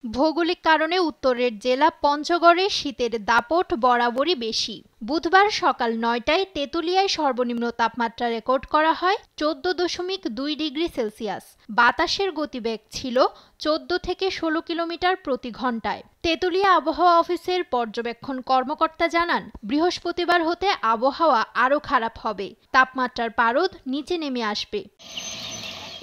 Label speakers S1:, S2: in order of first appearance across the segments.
S1: ভৌগোলিক কারণে উত্তরের জেলা পঞ্চগড়ে শীতের দাপট বরাবরই বেশি। বুধবার সকাল ৯টায় তেঁতুলিয়ায় সর্বনিম্ন তাপমাত্রা রেকর্ড করা হয় ১৪.২ ডিগ্রি সেলসিয়াস। বাতাসের গতিবেগ ছিল ১৪ থেকে ১৬ কিলোমিটার প্রতি ঘন্টায়। তেঁতুলিয়া আবহাওয়া অফিসের পর্যবেক্ষণ কর্মকর্তা জানান, বৃহস্পতিবার হতে আবহাওয়া আরও খারাপ হবে, তাপমাত্রার পারদ নিচে নেমে আসবে।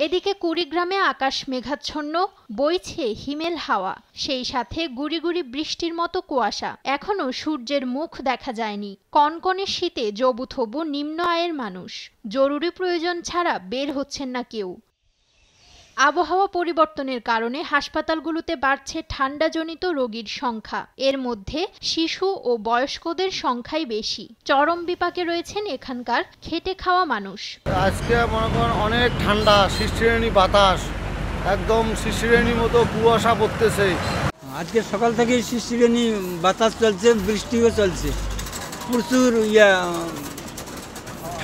S1: এদিকে কুড়িগ্রামে আকাশ মেঘাচ্ছন্ন, বইছে হিমেল হাওয়া, সেই সাথে গুড়ি গুড়ি বৃষ্টির মতো কুয়াশা। এখনো সূর্যের মুখ দেখা যায়নি। কনকনে শীতে জবুথবু নিম্ন আয়ের মানুষ। জরুরি প্রয়োজন ছাড়া বের হচ্ছেন না কেউ। আবহাওয়া পরিবর্তনের কারণে হাসপাতালগুলোতে বাড়ছে ঠান্ডাজনিত রোগীর সংখ্যা। এর মধ্যে শিশু ও বয়স্কদের সংখ্যাই বেশি। চরম বিপাকে রয়েছেন এখানকার খেটে খাওয়া মানুষ।
S2: আজকে মনে করেন অনেক ঠান্ডা, শিশিরানি বাতাস, একদম শিশিরানির মতো কুয়াশা পড়তেছে।
S3: আজকে সকাল থেকে শিশিরানি বাতাস চলছে, বৃষ্টিও চলছে, প্রচুর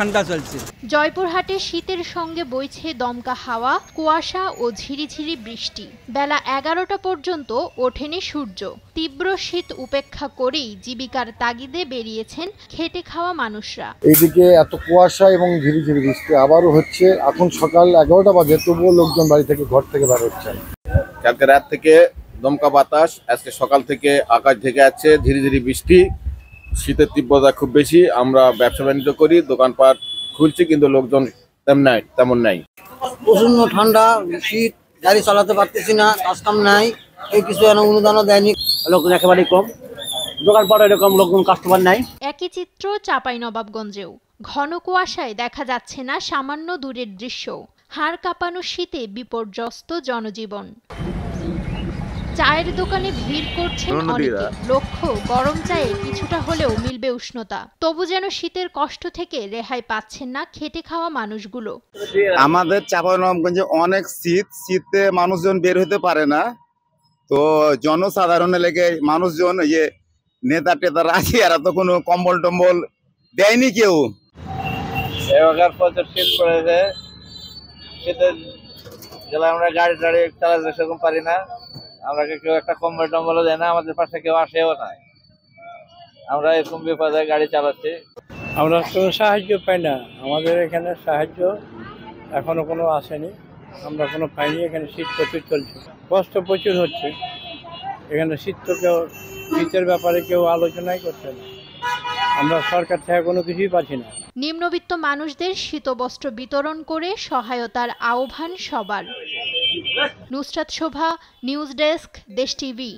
S3: ঠান্ডা চলছে।
S1: জয়পুরহাটে শীতের সঙ্গে বইছে দমকা হাওয়া, কুয়াশা ও ঝিরিঝিরি বৃষ্টি। বেলা ১১টা পর্যন্ত ওঠেনি সূর্য। তীব্র শীত উপেক্ষা করেই জীবিকার তাগিদে বেরিয়েছেন খেটে খাওয়া মানুষরা।
S2: এইদিকে এত কুয়াশা এবং ঝিরিঝিরি বৃষ্টি আবারও হচ্ছে। এখন সকাল ১১টা বাজে, তবুও লোকজন বাড়ি থেকে ঘর থেকে বের হচ্ছে।
S4: কালকে রাত থেকে দমকা বাতাস, আজকে সকাল থেকে আকাশ ঢেকে আছে, ঝিরিঝিরি বৃষ্টি। শীতের তীব্রতা খুব বেশি। আমরা ব্যবসা বাণিজ্য করি, দোকানপাট খুলছি, কিন্তু লোকজন তেমন নাই।
S5: প্রচন্ড ঠান্ডা, শীত, গাড়ি চালাতে পারতেছি না, কাজকাম নাই, এই কিছু অনুদানও দেয়নি, লোকজন একেবারেই কম, দোকানপাট এরকম লোকজন কাস্টমার নাই।
S1: একই চিত্র চাঁপাইনবাবগঞ্জেও। ঘন কুয়াশায় দেখা যাচ্ছে না সামান্য দূরের দৃশ্য। হাড় কাঁপানো শীতে বিপর্যস্ত জনজীবন। চায়ের দোকানে ভিড় করছেন অনেকে। লক্ষ্য, গরম চায়ে কিছুটা হলেও মিলবে উষ্ণতা। তবু যেন শীতের কষ্ট থেকে রেহাই পাচ্ছেন না খেটে খাওয়া মানুষগুলো।
S6: আমাদের চাঁপাইনবাবগঞ্জে অনেক শীতে মানুষজন বের হতে পারে না। তো জনসাধারণের লেগে মানুষজন নেতা টেতার আছে, এরা তো কোনো কম্বল টম্বল দেয়নি কেউ।
S7: এবার প্রচুর শীত পড়েছে, শীতের গেলে আমরা গাড়ি টাড়ি চালাতে সেরকম পারি না। আমরা কেউ একটা কম্বল টম্বলও দেয় না, আমাদের পাশে কেউ আসেও না। আমরা এরকম বিপদে গাড়ি চালাচ্ছি।
S8: আমরা কোনো সাহায্য পাই না। আমাদের এখানে সাহায্য এখনো কোনো আসেনি, আমরা কোনো পাইনি। এখানে শীত প্রচুর চলছে, কষ্ট প্রচুর হচ্ছে। এখানে শীতের ব্যাপারে কেউ আলোচনাই করছে না। আমরা সরকার থেকে কোনো কিছুই পাচ্ছি না।
S1: নিম্নবিত্ত মানুষদের শীতবস্ত্র বিতরণ করে সহায়তার আহ্বান সবার। নুসরাত শোভা, নিউজ ডেস্ক, দেশ টিভি।